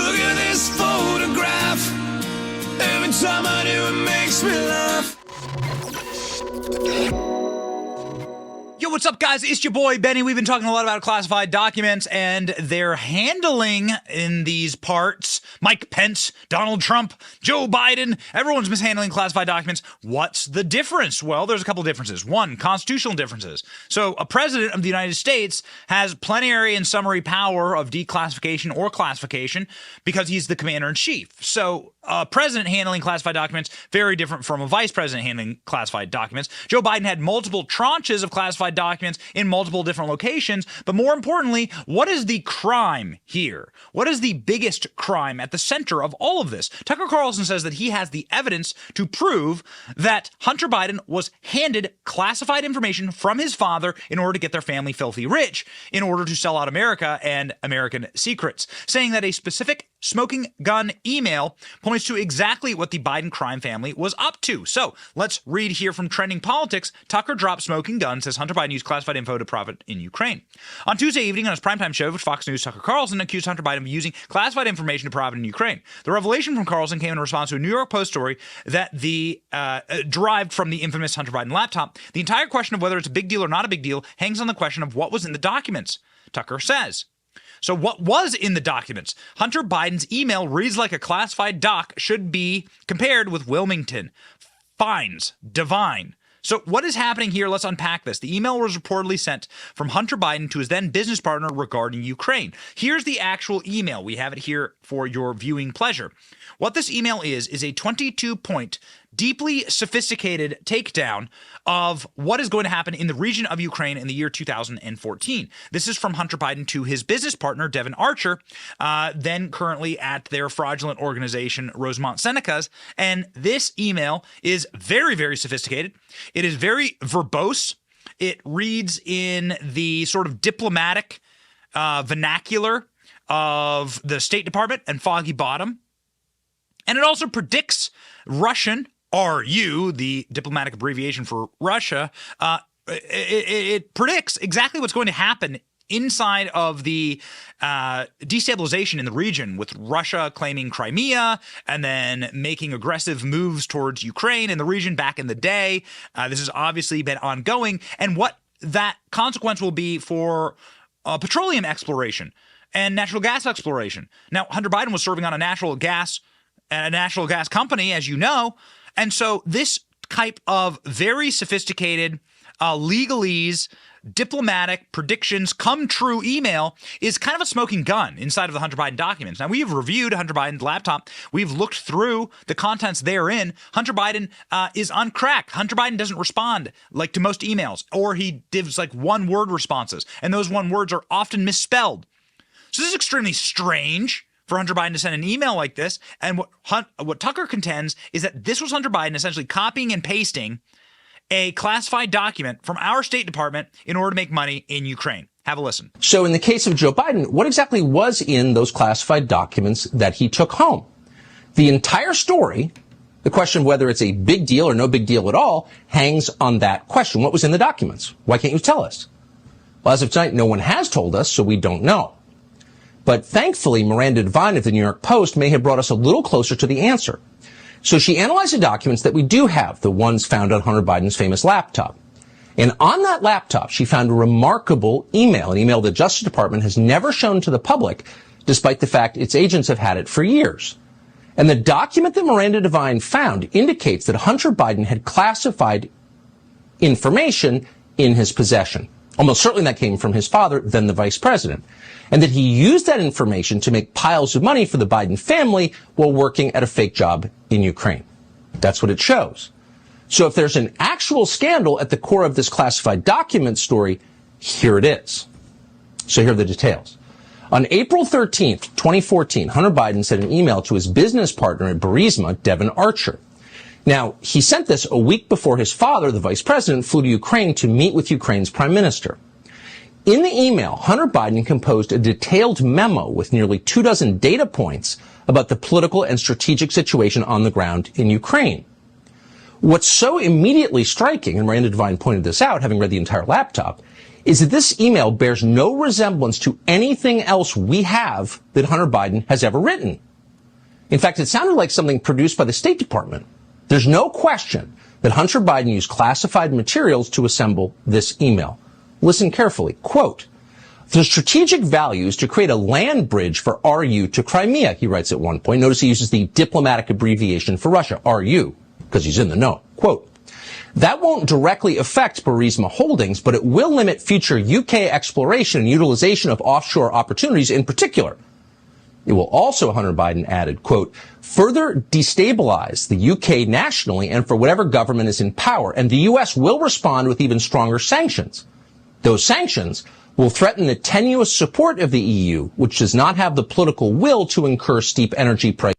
Look at this photograph. Every time I do, it makes me laugh. Yo, what's up, guys? It's your boy, Benny. We've been talking a lot about classified documents and their handling in these parts. Mike Pence, Donald Trump, Joe Biden, everyone's mishandling classified documents. What's the difference? Well, there's a couple differences. One, constitutional differences. So a president of the United States has plenary and summary power of declassification or classification because he's the commander-in-chief. So a president handling classified documents, very different from a vice president handling classified documents. Joe Biden had multiple tranches of classified documents in multiple different locations. But more importantly, what is the crime here? What is the biggest crime at the center of all of this? Tucker Carlson says that he has the evidence to prove that Hunter Biden was handed classified information from his father in order to get their family filthy rich, in order to sell out America and American secrets, saying that a specific smoking gun email points to exactly what the Biden crime family was up to. So let's read here from Trending Politics. Tucker dropped smoking gun, says Hunter Biden used classified info to profit in Ukraine. On Tuesday evening on his primetime show, Fox News, Tucker Carlson accused Hunter Biden of using classified information to profit in Ukraine. The revelation from Carlson came in response to a New York Post story that derived from the infamous Hunter Biden laptop. The entire question of whether it's a big deal or not a big deal hangs on the question of what was in the documents, Tucker says. So what was in the documents? Hunter Biden's email reads like a classified doc, should be compared with Wilmington. Fines, divine. So what is happening here? Let's unpack this. The email was reportedly sent from Hunter Biden to his then business partner regarding Ukraine. Here's the actual email. We have it here for your viewing pleasure. What this email is a 22-point, deeply sophisticated takedown of what is going to happen in the region of Ukraine in the year 2014. This is from Hunter Biden to his business partner, Devon Archer, then currently at their fraudulent organization, Rosemont Senecas. And this email is very, very sophisticated. It is very verbose. It reads in the sort of diplomatic vernacular of the State Department and Foggy Bottom. And it also predicts Russian, RU, the diplomatic abbreviation for Russia. It predicts exactly what's going to happen inside of the destabilization in the region, with Russia claiming Crimea and then making aggressive moves towards Ukraine and the region back in the day. This has obviously been ongoing, and what that consequence will be for petroleum exploration and natural gas exploration. Now, Hunter Biden was serving on a natural gas company, as you know. And so this type of very sophisticated legalese, diplomatic predictions come true email is kind of a smoking gun inside of the Hunter Biden documents. Now, we have reviewed Hunter Biden's laptop. We've looked through the contents therein. Hunter Biden is on crack. Hunter Biden doesn't respond like to most emails, or he gives like one-word responses, and those one words are often misspelled. So this is extremely strange for Hunter Biden to send an email like this. And what Tucker contends is that this was Hunter Biden essentially copying and pasting a classified document from our State Department in order to make money in Ukraine. Have a listen. So in the case of Joe Biden, what exactly was in those classified documents that he took home? The entire story, the question of whether it's a big deal or no big deal at all, hangs on that question. What was in the documents? Why can't you tell us? Well, as of tonight, no one has told us, so we don't know. But thankfully, Miranda Devine of the New York Post may have brought us a little closer to the answer. So she analyzed the documents that we do have, the ones found on Hunter Biden's famous laptop. And on that laptop, she found a remarkable email, an email the Justice Department has never shown to the public, despite the fact its agents have had it for years. And the document that Miranda Devine found indicates that Hunter Biden had classified information in his possession. Almost certainly that came from his father, then the vice president. And that he used that information to make piles of money for the Biden family while working at a fake job in Ukraine. That's what it shows. So if there's an actual scandal at the core of this classified document story, here it is. So here are the details. On April 13th, 2014, Hunter Biden sent an email to his business partner at Burisma, Devon Archer. Now, he sent this a week before his father, the vice president, flew to Ukraine to meet with Ukraine's prime minister. In the email, Hunter Biden composed a detailed memo with nearly 24 data points about the political and strategic situation on the ground in Ukraine. What's so immediately striking, and Miranda Devine pointed this out, having read the entire laptop, is that this email bears no resemblance to anything else we have that Hunter Biden has ever written. In fact, it sounded like something produced by the State Department. There's no question that Hunter Biden used classified materials to assemble this email. Listen carefully. Quote, "The strategic value is to create a land bridge for RU to Crimea," he writes at one point. Notice he uses the diplomatic abbreviation for Russia, RU, because he's in the know. Quote, "That won't directly affect Burisma Holdings, but it will limit future UK exploration and utilization of offshore opportunities in particular. It will also," Hunter Biden added, quote, "further destabilize the UK nationally and for whatever government is in power, and the US will respond with even stronger sanctions. Those sanctions will threaten the tenuous support of the EU, which does not have the political will to incur steep energy prices."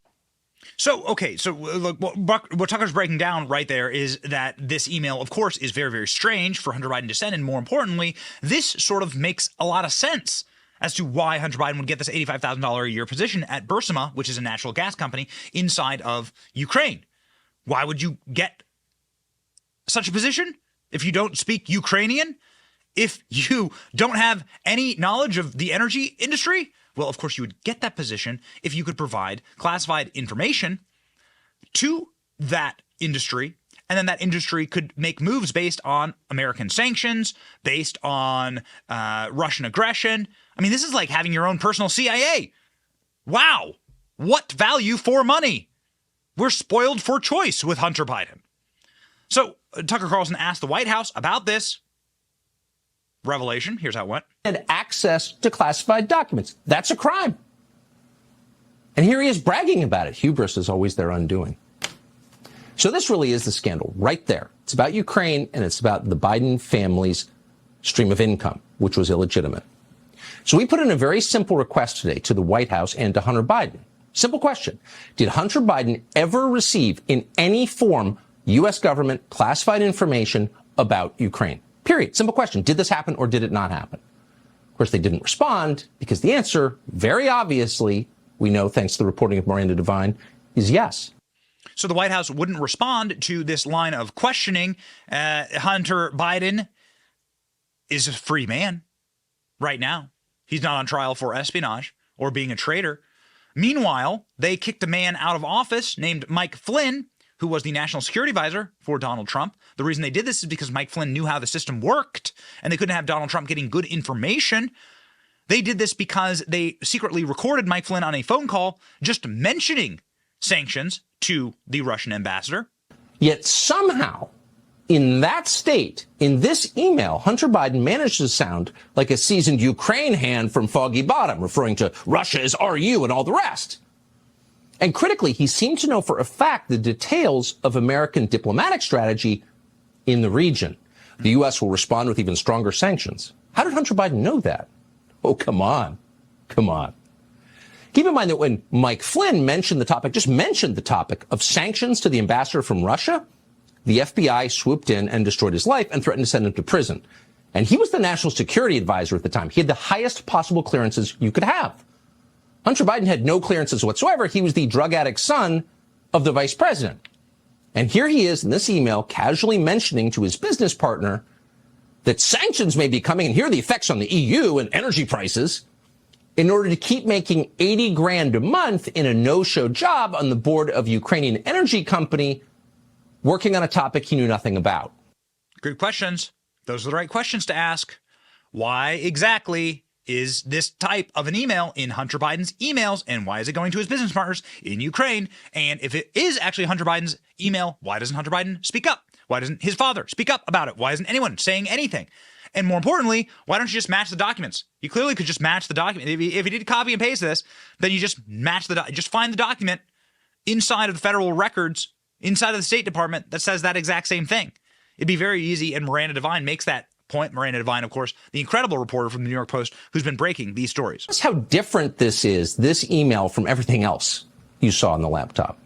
So, okay, so look, what Tucker's breaking down right there is that this email, of course, is very, very strange for Hunter Biden to send, and more importantly, this sort of makes a lot of sense as to why Hunter Biden would get this $85,000 a year position at Burisma, which is a natural gas company inside of Ukraine. Why would you get such a position if you don't speak Ukrainian? If you don't have any knowledge of the energy industry? Well, of course, you would get that position if you could provide classified information to that industry, and then that industry could make moves based on American sanctions, based on Russian aggression. I mean, this is like having your own personal CIA. Wow. What value for money? We're spoiled for choice with Hunter Biden. So Tucker Carlson asked the White House about this revelation. Here's how it went. And access to classified documents. That's a crime. And here he is bragging about it. Hubris is always their undoing. So this really is the scandal right there. It's about Ukraine, and it's about the Biden family's stream of income, which was illegitimate. So we put in a very simple request today to the White House and to Hunter Biden. Simple question. Did Hunter Biden ever receive in any form U.S. government classified information about Ukraine? Period. Simple question. Did this happen or did it not happen? Of course, they didn't respond because the answer, very obviously, we know thanks to the reporting of Miranda Devine, is yes. So the White House wouldn't respond to this line of questioning. Hunter Biden is a free man right now. He's not on trial for espionage or being a traitor. Meanwhile, they kicked a man out of office named Mike Flynn, who was the national security advisor for Donald Trump. The reason they did this is because Mike Flynn knew how the system worked, and they couldn't have Donald Trump getting good information. They did this because they secretly recorded Mike Flynn on a phone call just mentioning sanctions to the Russian ambassador. Yet somehow, in that state, in this email, Hunter Biden managed to sound like a seasoned Ukraine hand from Foggy Bottom, referring to Russia as RU and all the rest. And critically, he seemed to know for a fact the details of American diplomatic strategy in the region. The U.S. will respond with even stronger sanctions. How did Hunter Biden know that? Oh, come on. Come on. Keep in mind that when Mike Flynn mentioned the topic of sanctions to the ambassador from Russia, the FBI swooped in and destroyed his life and threatened to send him to prison. And he was the national security advisor at the time. He had the highest possible clearances you could have. Hunter Biden had no clearances whatsoever. He was the drug addict son of the vice president. And here he is in this email casually mentioning to his business partner that sanctions may be coming, and here are the effects on the EU and energy prices, in order to keep making 80 grand a month in a no-show job on the board of Ukrainian energy company, working on a topic he knew nothing about. Good questions. Those are the right questions to ask. Why exactly is this type of an email in Hunter Biden's emails, and why is it going to his business partners in Ukraine? And if it is actually Hunter Biden's email, why doesn't Hunter Biden speak up? Why doesn't his father speak up about it? Why isn't anyone saying anything? And more importantly, why don't you just match the documents? You clearly could just match the document. If you did copy and paste this, then you just match just find the document inside of the federal records, inside of the State Department that says that exact same thing. It'd be very easy, and Miranda Devine makes that point. Miranda Devine, of course, the incredible reporter from the New York Post who's been breaking these stories. That's how different this is, this email, from everything else you saw on the laptop.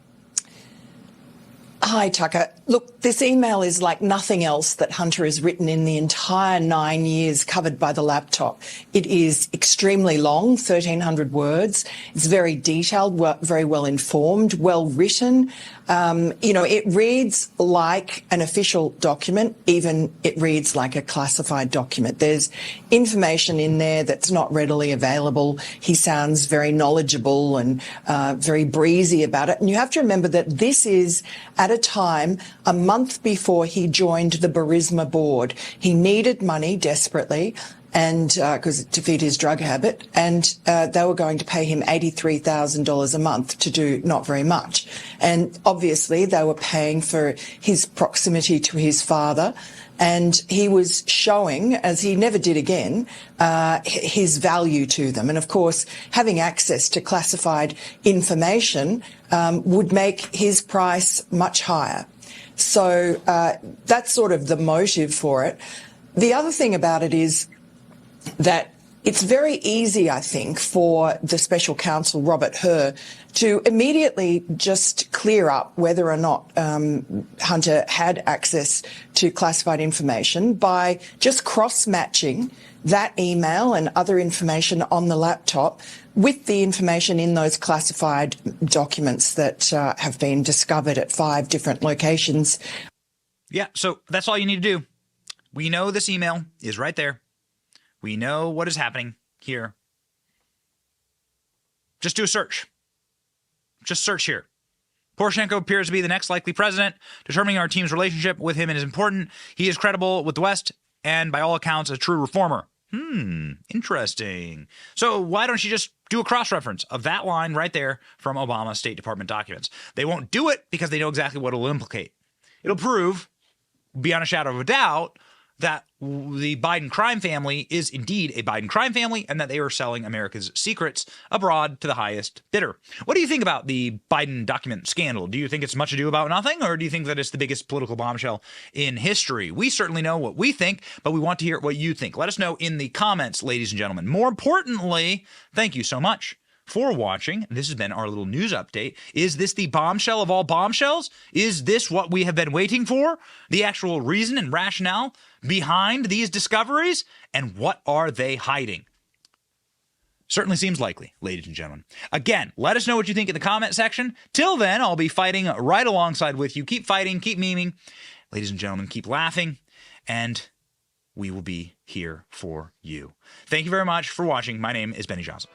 Hi, Tucker. Look, this email is like nothing else that Hunter has written in the entire 9 years covered by the laptop. It is extremely long, 1,300 words. It's very detailed, very well informed, well written. It reads like an official document, even it reads like a classified document. There's information in there that's not readily available. He sounds very knowledgeable and very breezy about it. And you have to remember that this is at a time a month before he joined the Burisma board. He needed money desperately, and because to feed his drug habit, and they were going to pay him $83,000 a month to do not very much. And obviously they were paying for his proximity to his father, and he was showing, as he never did again, his value to them. And of course, having access to classified information would make his price much higher. So that's sort of the motive for it. The other thing about it is that it's very easy, I think, for the special counsel, Robert Hur, to immediately just clear up whether or not Hunter had access to classified information by just cross-matching that email and other information on the laptop with the information in those classified documents that have been discovered at 5 different locations. Yeah, so that's all you need to do. We know this email is right there. We know what is happening here. Just do a search. Just search here. Poroshenko appears to be the next likely president. Determining our team's relationship with him is important. He is credible with the West and, by all accounts, a true reformer. Interesting. So why don't you just do a cross-reference of that line right there from Obama's State Department documents? They won't do it because they know exactly what it'll implicate. It'll prove, beyond a shadow of a doubt, that the Biden crime family is indeed a Biden crime family and that they are selling America's secrets abroad to the highest bidder. What do you think about the Biden document scandal? Do you think it's much ado about nothing, or do you think that it's the biggest political bombshell in history? We certainly know what we think, but we want to hear what you think. Let us know in the comments, ladies and gentlemen. More importantly, thank you so much for watching. This has been our little news update. Is this the bombshell of all bombshells? Is this what we have been waiting for? The actual reason and rationale behind these discoveries? And what are they hiding? Certainly seems likely, ladies and gentlemen. Again, let us know what you think in the comment section. Till then, I'll be fighting right alongside with you. Keep fighting, keep memeing. Ladies and gentlemen, keep laughing, and we will be here for you. Thank you very much for watching. My name is Benny Johnson.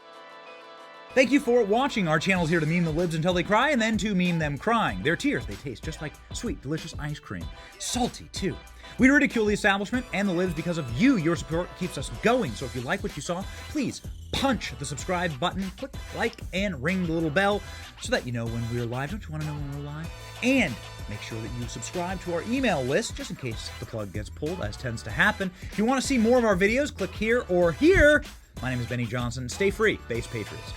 Thank you for watching. Our channel is here to meme the libs until they cry and then to meme them crying. Their tears, they taste just like sweet, delicious ice cream. Salty, too. We ridicule the establishment and the libs because of you. Your support keeps us going. So if you like what you saw, please punch the subscribe button, click like, and ring the little bell so that you know when we're live. Don't you want to know when we're live? And make sure that you subscribe to our email list just in case the plug gets pulled, as tends to happen. If you want to see more of our videos, click here or here. My name is Benny Johnson. Stay free, Base Patriots.